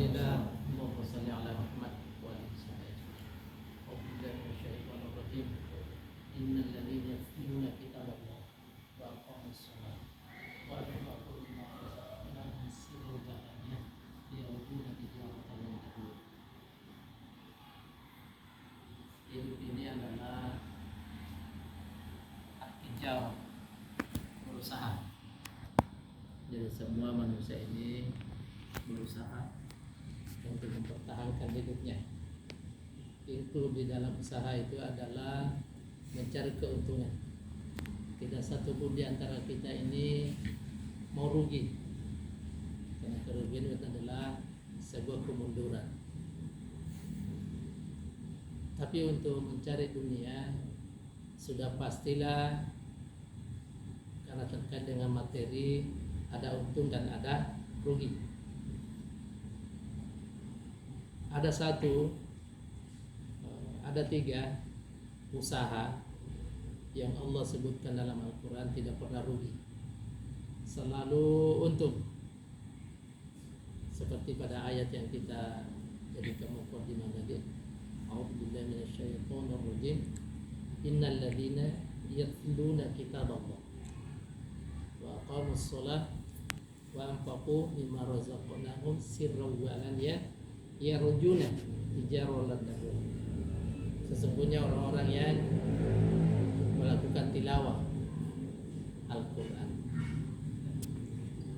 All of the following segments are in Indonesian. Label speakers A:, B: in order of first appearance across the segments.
A: Alhamdulillah, Allahumma salli ala Muhammad wa ala alihi wa sahbihi. Innal ladzina yatluna kitaballah wa aqamus shalah wa anfaqu mimma razaqnahum sirran wa alaniyah yarjuna tijaratan lan tabur. Hidup ini adalah hak berusaha. Jadi semua manusia ini berusaha untuk mempertahankan hidupnya. Itu di dalam usaha itu adalah mencari keuntungan. Tidak satu pun di antara kita ini mau rugi, karena kerugian itu adalah sebuah kemunduran. Tapi untuk mencari dunia sudah pastilah, karena terkait dengan materi ada untung dan ada rugi. Ada tiga usaha yang Allah sebutkan dalam Al-Quran tidak pernah rugi, selalu untung. Seperti pada ayat yang kita jadikan mukadimah tadi, A'udzubillahi minasyaitonir rajim. Innal ladzina yatluna kitaballah wa aqamus shalah wa anfaqu mimma razaqnahum sirran wa alaniyah yarjuna tijaratan lan tabur. Sesungguhnya orang-orang yang melakukan tilawah Al-Quran,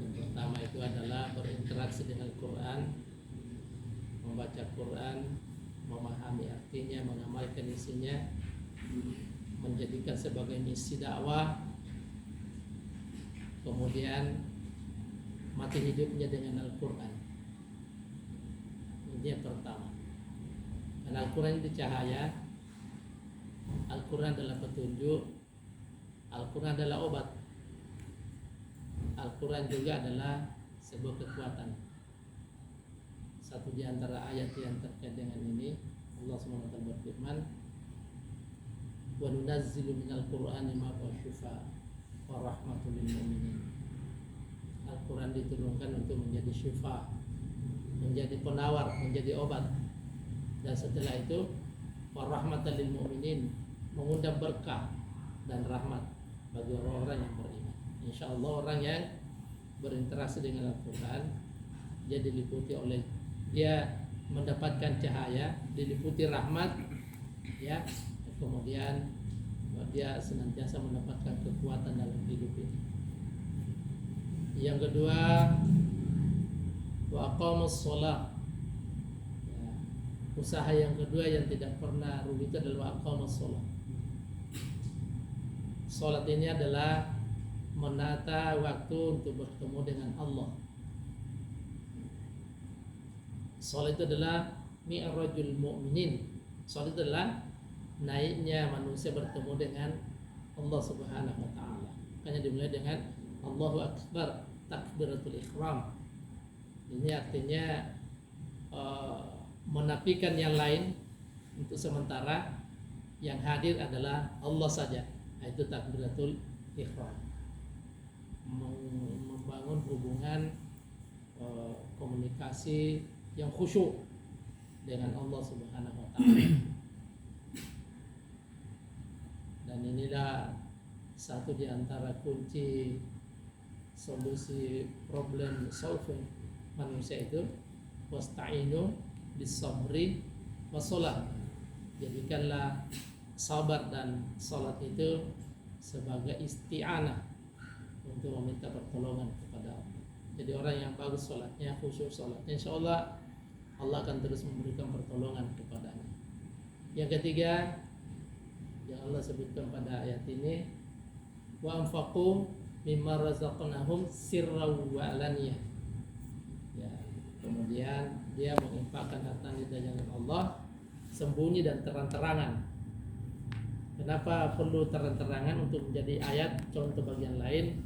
A: yang pertama itu adalah berinteraksi dengan Quran, membaca Quran, memahami artinya, mengamalkan isinya, menjadikan sebagai misi dakwah, kemudian mati hidupnya dengan Al-Quran. Ini yang pertama. Dan Al-Quran itu cahaya, Al-Quran adalah petunjuk, Al-Quran adalah obat, Al-Quran juga adalah sebuah kekuatan. Satu di antara ayat yang terkait dengan ini, Allah SWT berfirman, wa nunazzilu minal Qur'ani ma huwa syifaa wa rahmatul lil mu'minin. Al-Quran diturunkan untuk menjadi syifa, menjadi penawar, menjadi obat. Dan setelah itu wa rahmatul lil mu'minin, mengundang berkah dan rahmat bagi orang-orang yang beriman. Insyaallah orang yang berinteraksi dengan Al-Quran, dia diliputi oleh, dia mendapatkan cahaya, diliputi rahmat, ya. Kemudian dia senantiasa mendapatkan kekuatan dalam hidup ini. Yang kedua, wa aqamus shalah. Ya, usaha yang kedua yang tidak pernah rugi itu adalah wa aqamus shalah. Salat ini adalah menata waktu untuk bertemu dengan Allah. Salat itu adalah mi'rajul mu'minin. Salat itu adalah naiknya manusia bertemu dengan Allah Subhanahu wa taala. Makanya dimulai dengan Allahu Akbar, takbiratul ihram. Ini artinya menafikan yang lain untuk sementara, yang hadir adalah Allah saja. Itu takbiratul ihram. Membangun hubungan komunikasi yang khusyuk dengan Allah Subhanahu wa taala. Dan inilah satu di antara kunci solusi problem solving manusia itu, wasta'inu bis-sabri was-shalah. Jadikanlah sabar dan salat itu sebagai isti'anah untuk meminta pertolongan kepada Allah. Jadi orang yang bagus salatnya, khusyuk salatnya, insyaallah Allah akan terus memberikan pertolongan kepadanya. Yang ketiga yang Allah sebutkan pada ayat ini, wa anfaqu mimma razaqnahum sirran wa alaniyah. Ya, kemudian dia menginfakkan hartanya di jalan Allah sembunyi dan terang-terangan. Kenapa perlu terang-terangan? Untuk menjadi ayat contoh bagian lain,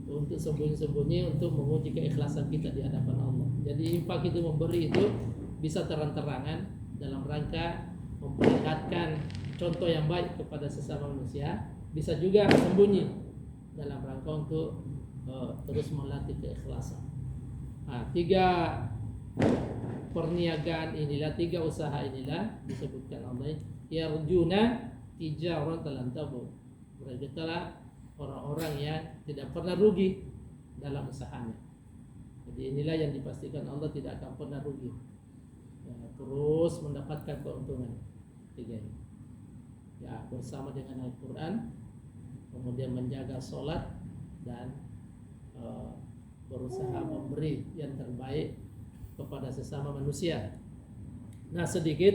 A: untuk sembunyi-sembunyi, untuk menguji keikhlasan kita di hadapan Allah. Jadi infak itu, memberi itu bisa terang-terangan dalam rangka memperlihatkan contoh yang baik kepada sesama manusia, bisa juga sembunyi dalam rangka untuk terus melatih keikhlasan. Nah, tiga perniagaan inilah, 3 usaha inilah disebutkan Allah yarjuna tijaratan lan tabur. Mereka telah orang-orang yang tidak pernah rugi dalam usahanya. Jadi inilah yang dipastikan Allah tidak akan pernah rugi. Ya, terus mendapatkan keuntungan. 3 ini. Ya, bersama dengan Al-Quran, kemudian menjaga sholat dan berusaha memberi yang terbaik kepada sesama manusia. Nah, sedikit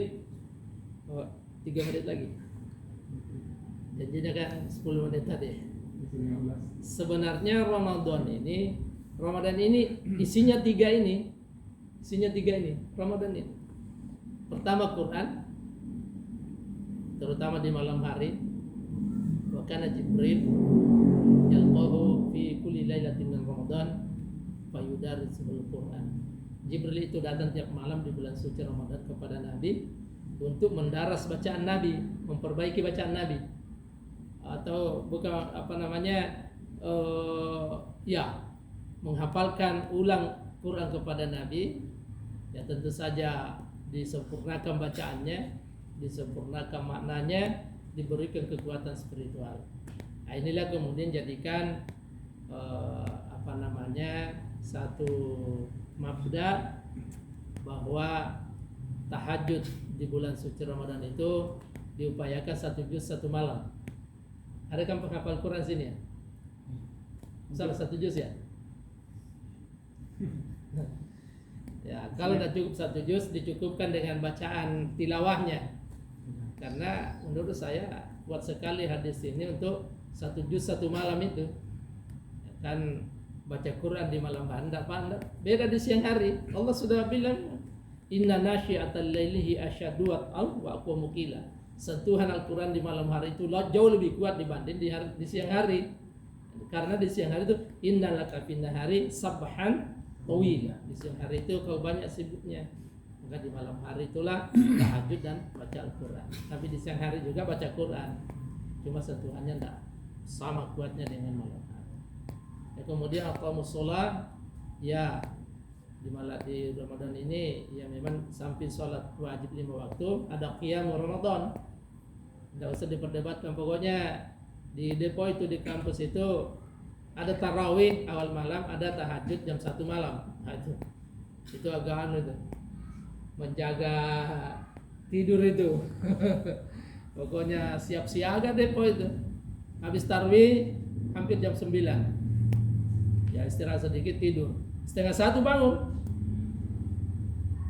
A: 3 menit lagi. Janjinya kan 10 menit tadi. Sebenarnya Ramadan ini isinya 3 ini. Ramadan ini. Pertama Quran, terutama di malam hari. Wa kana Jibril yalqahu fi kulli lailatin min Ramadan fayudarrisul Quran. Jibril itu datang tiap malam di bulan suci Ramadan kepada Nabi untuk mendaras bacaan Nabi, memperbaiki bacaan Nabi, atau bukan menghafalkan ulang Quran kepada Nabi. Ya tentu saja disempurnakan bacaannya, disempurnakan maknanya, diberikan kekuatan spiritual. Nah, inilah kemudian jadikan satu mabda bahwa tahajud di bulan suci Ramadan itu diupayakan 1 juz 1 malam. Ada kan penghafal Quran sini ya? Salah 1 juz ya? Ya, kalau tidak cukup 1 juz, dicukupkan dengan bacaan tilawahnya. Karena menurut saya kuat sekali hadis ini untuk 1 juz 1 malam itu. Kan baca Quran di malam hari beda di siang hari. Allah sudah bilang inna nasyi'atal laili asyaddu wa aqwamu qila. Sentuhan Al-Quran di malam hari itu jauh lebih kuat dibanding di siang hari. Karena di siang hari itu innalaka fin nahari sabhan tawila. Di siang hari itu kau banyak sibuknya. Maka di malam hari itulah tahajud dan baca Al-Quran. Tapi di siang hari juga baca Quran. Cuma sentuhannya tidak sama kuatnya dengan malam hari. Kemudian aqamus shalah, ya di Ramadan ini ya memang samping sholat wajib 5 waktu ada qiyam Ramadan. Tidak usah diperdebatkan, pokoknya di depo itu, di kampus itu ada tarawih awal malam, ada tahajud jam 1 malam. Nah, itu agak itu menjaga tidur itu. Pokoknya siap siaga depo itu. Habis tarawih hampir jam 9. Ya istirahat sedikit, tidur 12:30 bangun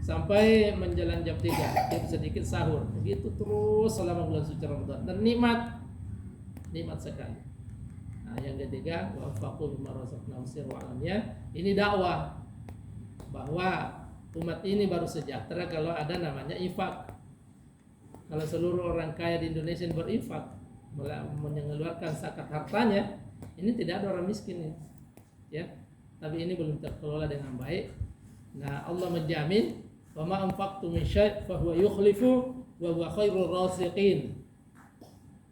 A: sampai menjelang jam 3, tidur sedikit, sahur, begitu terus selama bulan suci Ramadan. Dan nikmat sekali. Nah, yang ketiga wa faqul bima razaqnahum sirra alamnya. Ini dakwah bahwa umat ini baru sejahtera kalau ada namanya infak. Kalau seluruh orang kaya di Indonesia berinfak, mengeluarkan zakat hartanya, ini tidak ada orang miskin ini. Ya, tapi ini belum terkelola dengan baik. Nah, Allah menjamin wa ma anfaqtum min syai' fa huwa yukhlifu wa huwa khairur raziqin.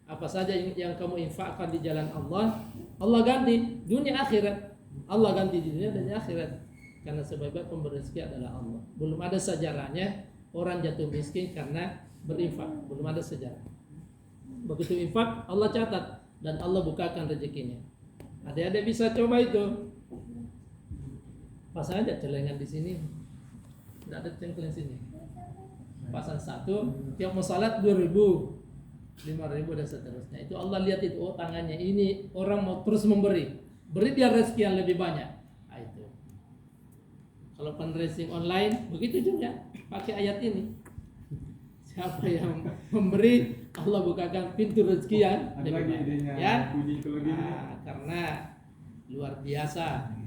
A: Apa saja yang kamu infakkan di jalan Allah, Allah ganti dunia akhirat. Allah ganti di dunia dan di akhirat. Karena sebaik-baik pemberi rezeki adalah Allah. Belum ada sejarahnya orang jatuh miskin karena berinfak. Belum ada sejarah. Begitu infak, Allah catat dan Allah bukakan rezekinya. Adik-adik bisa coba itu. Pasang aja celengan di sini. Tidak ada celengan sini. Pasang 1, tiap mau salat 2.000, 5.000 dan seterusnya. Itu Allah lihat itu, oh tangannya ini orang mau terus memberi. Beri dia rezeki yang lebih banyak. Nah, itu. Kalau fundraising online begitu juga, pakai ayat ini. Siapa yang memberi, Allah bukakan pintu rezeki yang lebih banyak. Ya. Nah, karena luar biasa.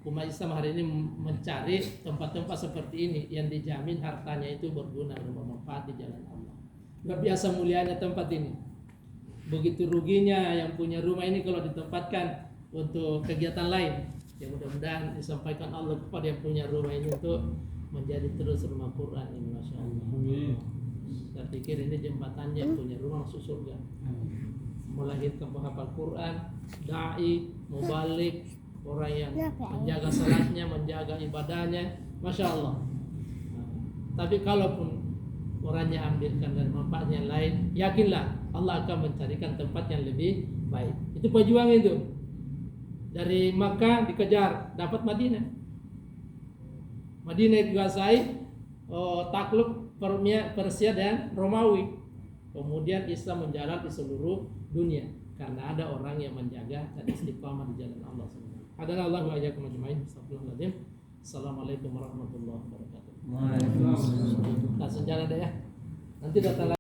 A: Umat Islam hari ini mencari tempat-tempat seperti ini yang dijamin hartanya itu berguna, bermanfaat di jalan Allah. Luar biasa mulianya tempat ini. Begitu ruginya yang punya rumah ini kalau ditempatkan untuk kegiatan lain. Ya mudah-mudahan disampaikan Allah kepada yang punya rumah ini untuk menjadi terus rumah Quran ini, Masya Allah. Saya pikir ini jembatannya punya rumah masuk surga. Melahirkan penghafal Quran, da'i, mubalik, orang yang menjaga salatnya, menjaga ibadahnya, Masya Allah. Nah, Tapi kalaupun orangnya ambilkan dari manfaatnya yang lain, yakinlah Allah akan mencarikan tempat yang lebih baik. Itu perjuangan itu. Dari Makkah dikejar, dapat Madinah. Madinah dikuasai takluk Persia dan Romawi. Kemudian Islam menjalar di seluruh dunia karena ada orang yang menjaga dan istiqamah di jalan Allah SWT. Adalah Allah wa iyyakum ajma'in. Astagfirullahaladzim. Assalamualaikum warahmatullahi wabarakatuh.
B: Waalaikumsalam.
A: Langsung jalan deh ya. Nanti datang lagi.